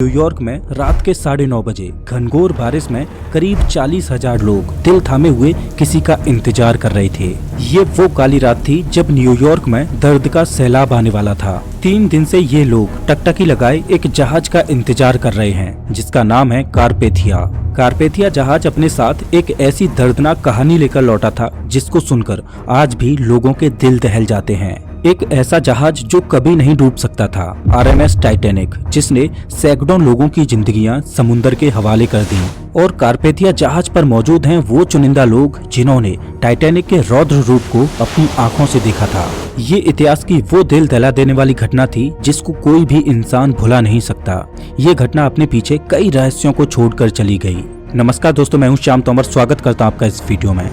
New York में रात के 9:30 बजे घनघोर बारिश में करीब 40,000 लोग दिल थामे हुए किसी का इंतजार कर रहे थे। ये वो काली रात थी जब न्यूयॉर्क में दर्द का सैलाब आने वाला था। 3 दिन से ये लोग टकटकी लगाए एक जहाज का इंतजार कर रहे हैं जिसका नाम है कारपेथिया। कारपेथिया जहाज अपने साथ एक ऐसी दर्दनाक कहानी लेकर लौटा था जिसको सुनकर आज भी लोगों के दिल दहल जाते हैं। एक ऐसा जहाज जो कभी नहीं डूब सकता था, आरएमएस टाइटैनिक, जिसने सैकड़ों लोगों की जिंदगियां समुद्र के हवाले कर दी। और कारपेथिया जहाज पर मौजूद हैं वो चुनिंदा लोग जिन्होंने टाइटैनिक के रौद्र रूप को अपनी आंखों से देखा था। ये इतिहास की वो दिल दहला देने वाली घटना थी जिसको कोई भी इंसान भुला नहीं सकता। ये घटना अपने पीछे कई रहस्यों को छोड़कर चली गई। नमस्कार दोस्तों, मैं हूँ श्याम तोमर, स्वागत करता हूँ आपका इस वीडियो में।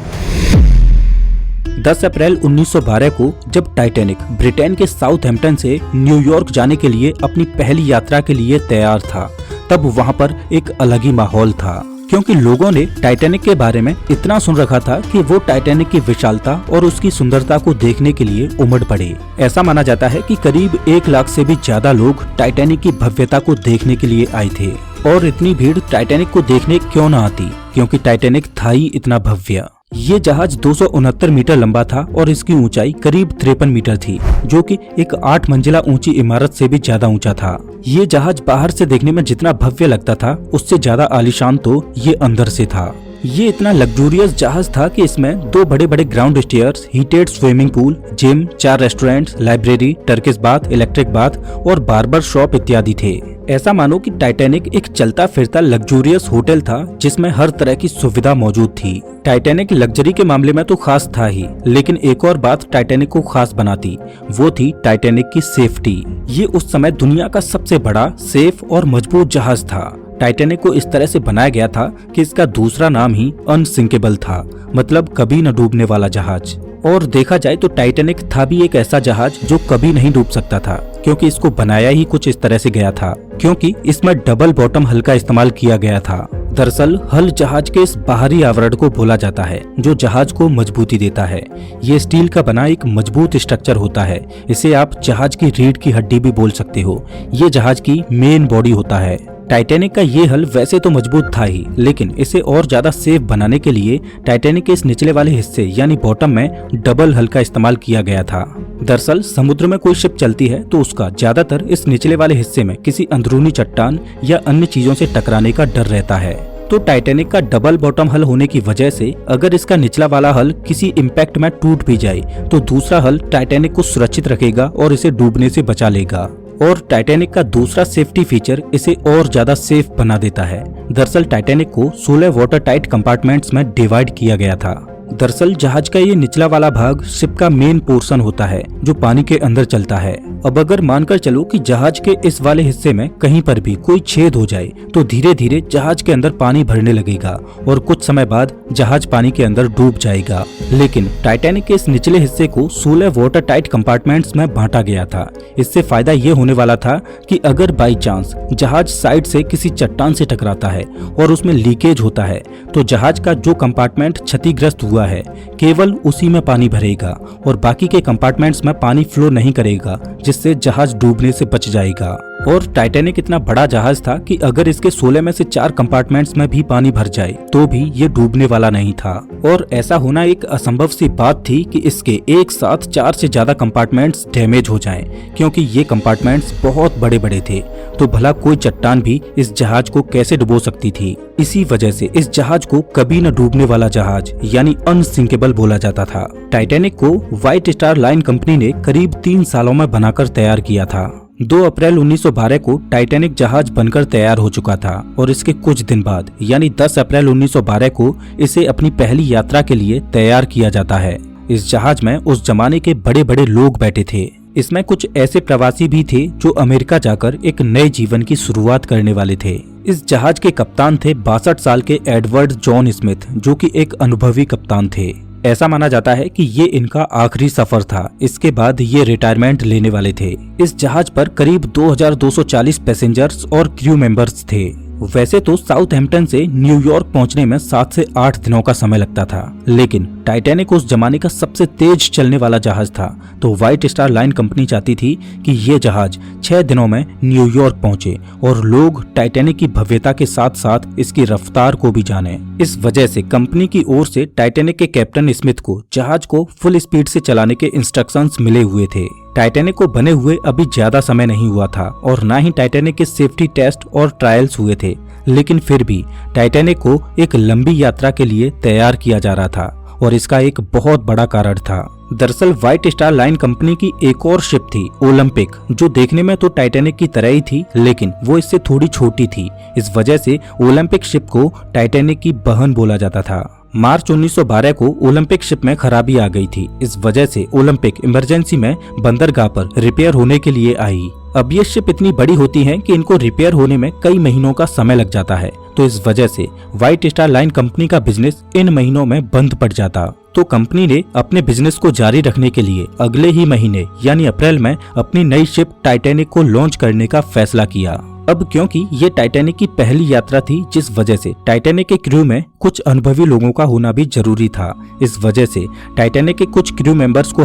10 अप्रैल 1912 को जब टाइटैनिक ब्रिटेन के साउथहैम्पटन से न्यूयॉर्क जाने के लिए अपनी पहली यात्रा के लिए तैयार था, तब वहां पर एक अलग ही माहौल था, क्योंकि लोगों ने टाइटैनिक के बारे में इतना सुन रखा था कि वो टाइटैनिक की विशालता और उसकी सुंदरता को देखने के लिए उमड़ पड़े। ऐसा माना जाता है कि करीब 1 लाख से भी ज्यादा लोग टाइटैनिक की भव्यता को देखने के लिए आए थे। और इतनी भीड़ टाइटैनिक को देखने क्यों न आती, क्योंकि टाइटैनिक था ही इतना भव्य। ये जहाज 269 मीटर लंबा था और इसकी ऊंचाई करीब 53 मीटर थी, जो कि एक 8 मंजिला ऊंची इमारत से भी ज्यादा ऊंचा था। ये जहाज बाहर से देखने में जितना भव्य लगता था, उससे ज्यादा आलीशान तो ये अंदर से था। ये इतना लग्जूरियस जहाज था कि इसमें 2 बड़े-बड़े ground stairs, heated swimming pool, gym, 4 restaurants, library, Turkish bath, electric bath और बार्बर शॉप इत्यादि थे। ऐसा मानो कि टाइटैनिक एक चलता फिरता लग्जूरियस होटल था जिसमें हर तरह की सुविधा मौजूद थी। टाइटैनिक लग्जरी के मामले में तो खास था ही, लेकिन एक और बात टाइटैनिक को खास बनाती, वो थी टाइटैनिक की सेफ्टी। ये उस समय दुनिया का सबसे बड़ा, सेफ और मजबूत जहाज था। टाइटैनिक को इस तरह से बनाया गया था कि इसका दूसरा नाम ही अनसिंकेबल था, मतलब कभी न डूबने वाला जहाज। और देखा जाए तो टाइटैनिक था भी एक ऐसा जहाज जो कभी नहीं डूब सकता था, क्योंकि इसको बनाया ही कुछ इस तरह से गया था, क्योंकि इसमें डबल बॉटम हल का इस्तेमाल किया गया था। दरअसल हल जहाज के इस बाहरी आवरण को बोला जाता है जो जहाज को मजबूती देता है। ये स्टील का बना एक मजबूत स्ट्रक्चर होता है। इसे आप जहाज की रीढ़ की हड्डी भी बोल सकते हो। ये जहाज की मेन बॉडी होता है। टाइटैनिक का ये हल वैसे तो मजबूत था ही, लेकिन इसे और ज्यादा सेफ बनाने के लिए टाइटैनिक के इस निचले वाले हिस्से यानी बॉटम में डबल हल का इस्तेमाल किया गया था। दरअसल समुद्र में कोई शिप चलती है तो उसका ज्यादातर इस निचले वाले हिस्से में किसी अंदरूनी चट्टान या अन्य चीजों से टकराने का डर रहता है। तो टाइटैनिक का डबल बॉटम हल होने की वजह से अगर इसका निचला वाला हल किसी इम्पैक्ट में टूट भी जाए तो दूसरा हल टाइटैनिक को सुरक्षित रखेगा और इसे डूबने से बचा लेगा। और टाइटैनिक का दूसरा सेफ्टी फीचर इसे और ज्यादा सेफ बना देता है। दरअसल टाइटैनिक को 16 वाटर टाइट कंपार्टमेंट्स में डिवाइड किया गया था। दरअसल जहाज का ये निचला वाला भाग शिप का मेन पोर्शन होता है जो पानी के अंदर चलता है। अब अगर मानकर चलो कि जहाज के इस वाले हिस्से में कहीं पर भी कोई छेद हो जाए तो धीरे धीरे जहाज के अंदर पानी भरने लगेगा और कुछ समय बाद जहाज पानी के अंदर डूब जाएगा। लेकिन टाइटैनिक के इस निचले हिस्से को 16 वाटर टाइट कंपार्टमेंट्स में बांटा गया था। इससे फायदा ये होने वाला था कि अगर बाई चांस जहाज साइड से किसी चट्टान से टकराता है और उसमें लीकेज होता है तो जहाज का जो कंपार्टमेंट क्षतिग्रस्त हुआ है केवल उसी में पानी भरेगा और बाकी के कंपार्टमेंट्स में पानी फ्लो नहीं करेगा, जिससे जहाज डूबने से बच जाएगा। और टाइटैनिक इतना बड़ा जहाज था कि अगर इसके 16 में से 4 कंपार्टमेंट्स में भी पानी भर जाए तो भी ये डूबने वाला नहीं था। और ऐसा होना एक असंभव सी बात थी कि इसके एक साथ 4 से ज्यादा कंपार्टमेंट्स डैमेज हो जाएं, क्योंकि ये कंपार्टमेंट्स बहुत बड़े बड़े थे। तो भला कोई चट्टान भी इस जहाज को कैसे डुबो सकती थी। इसी वजह से इस जहाज को कभी न डूबने वाला जहाज यानी अनसिंकेबल बोला जाता था। टाइटैनिक को व्हाइट स्टार लाइन कंपनी ने करीब 3 सालों में बनाकर तैयार किया था। 2 अप्रैल 1912 को टाइटैनिक जहाज बनकर तैयार हो चुका था और इसके कुछ दिन बाद यानी 10 अप्रैल 1912 को इसे अपनी पहली यात्रा के लिए तैयार किया जाता है। इस जहाज में उस जमाने के बड़े बड़े लोग बैठे थे। इसमें कुछ ऐसे प्रवासी भी थे जो अमेरिका जाकर एक नए जीवन की शुरुआत करने वाले थे। इस जहाज के कप्तान थे 62 साल के एडवर्ड जॉन स्मिथ, जो कि एक अनुभवी कप्तान थे। ऐसा माना जाता है कि ये इनका आखिरी सफर था। इसके बाद ये रिटायरमेंट लेने वाले थे। इस जहाज पर करीब 2240 पैसेंजर्स और क्रू मेंबर्स थे। वैसे तो साउथहैम्पटन से न्यूयॉर्क पहुंचने में 7 से 8 दिनों का समय लगता था, लेकिन टाइटैनिक उस जमाने का सबसे तेज चलने वाला जहाज था, तो व्हाइट स्टार लाइन कंपनी चाहती थी कि ये जहाज 6 दिनों में न्यूयॉर्क पहुंचे और लोग टाइटैनिक की भव्यता के साथ साथ इसकी रफ्तार को भी जाने। इस वजह से कंपनी की ओर से टाइटैनिक के कैप्टन स्मिथ को जहाज को फुल स्पीड से चलाने के इंस्ट्रक्शंस मिले हुए थे। टाइटैनिक को बने हुए अभी ज्यादा समय नहीं हुआ था और ना ही टाइटैनिक के सेफ्टी टेस्ट और ट्रायल्स हुए थे, लेकिन फिर भी टाइटैनिक को एक लंबी यात्रा के लिए तैयार किया जा रहा था और इसका एक बहुत बड़ा कारण था। दरअसल व्हाइट स्टार लाइन कंपनी की एक और शिप थी ओलंपिक, जो देखने में तो टाइटैनिक की तरह ही थी, लेकिन वो इससे थोड़ी छोटी थी। इस वजह से ओलंपिक शिप को टाइटैनिक की बहन बोला जाता था। मार्च 1912 को ओलंपिक शिप में खराबी आ गई थी। इस वजह से ओलंपिक इमरजेंसी में बंदरगाह पर रिपेयर होने के लिए आई। अब ये शिप इतनी बड़ी होती है कि इनको रिपेयर होने में कई महीनों का समय लग जाता है, तो इस वजह से व्हाइट स्टार लाइन कंपनी का बिजनेस इन महीनों में बंद पड़ जाता। तो कंपनी ने अपने बिजनेस को जारी रखने के लिए अगले ही महीने यानी अप्रैल में अपनी नई शिप टाइटैनिक को लॉन्च करने का फैसला किया। अब क्योंकि ये टाइटैनिक की पहली यात्रा थी, जिस वजह से टाइटैनिक के क्रू में कुछ अनुभवी लोगों का होना भी जरूरी था। इस वजह से टाइटैनिक के कुछ क्रू मेंबर्स को